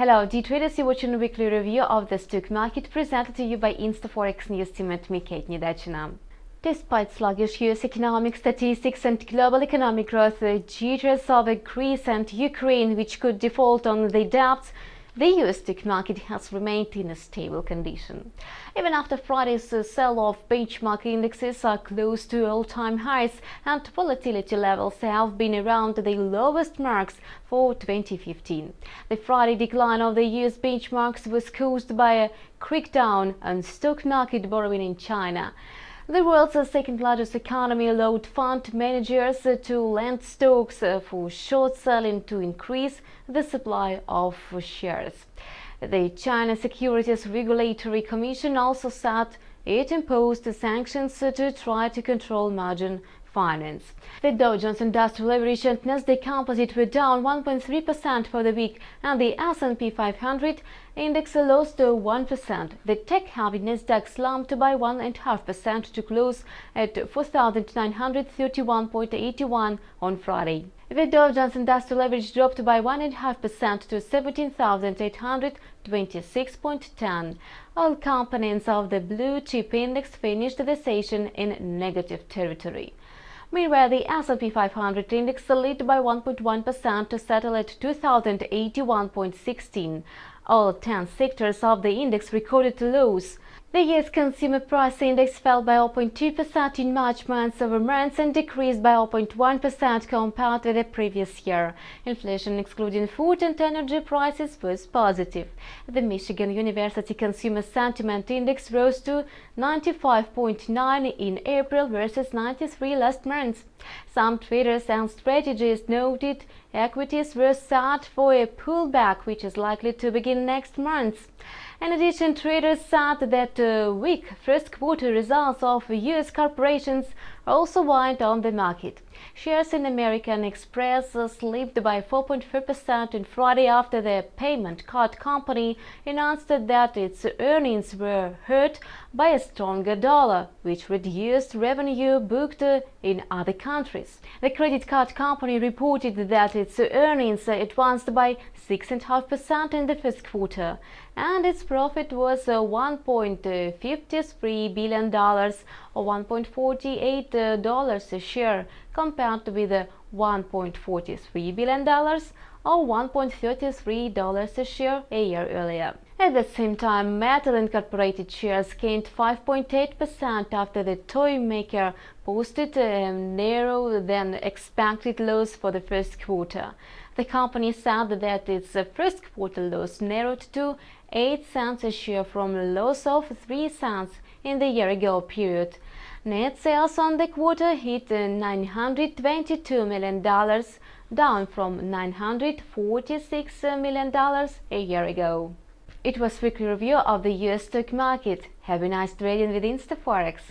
Hello, dear traders, you're watching a weekly review of the stock market presented to you by InstаФорекс news team and me, Kate Nedachina. Despite sluggish US economic statistics and global economic growth, the jitters of Greece and Ukraine, which could default on their debts, the US stock market has remained in a stable condition. Even after Friday's sell-off, benchmark indexes are close to all-time highs and volatility levels have been around the lowest marks for 2015. The Friday decline of the US benchmarks was caused by a crackdown on stock market borrowing in China. The world's second-largest economy allowed fund managers to lend stocks for short selling to increase the supply of shares. The China Securities Regulatory Commission also said it imposed sanctions to try to control margin finance. The Dow Jones Industrial Average and Nasdaq Composite were down 1.3% for the week, and the S&P 500 index lost 1%. The tech-heavy Nasdaq slumped by 1.5% to close at 4,931.81 on Friday. The Dow Jones Industrial Average dropped by 1.5% to 17,826.10. All components of the blue chip index finished the session in negative territory. Meanwhile, the S&P 500 index slid by 1.1% to settle at 2,081.16. All 10 sectors of the index recorded lows. The US Consumer Price Index fell by 0.2% in March month-over-month and decreased by 0.1% compared with the previous year. Inflation excluding food and energy prices was positive. The Michigan University Consumer Sentiment Index rose to 95.9 in April versus 93 last month. Some traders and strategists noted equities were set for a pullback, which is likely to begin next month. In addition, traders said that weak first-quarter results of U.S. corporations also weighed on the market. Shares in American Express slipped by 4.4% on Friday after the payment card company announced that its earnings were hurt by a stronger dollar, which reduced revenue booked in other countries. The credit card company reported that its earnings advanced by 6.5% in the first quarter, and its profit was $1.53 billion or $1.48 a share, compared with $1.43 billion or $1.33 a share a year earlier. At the same time, Metal Incorporated shares gained 5.8% after the toy maker posted a narrower-than-expected loss for the first quarter. The company said that its first quarter loss narrowed to 8 cents a share from a loss of 3 cents in the year-ago period. Net sales on the quarter hit $922 million, down from $946 million a year ago. It was a weekly review of the US stock market. Have a nice trading with InstаФорекс.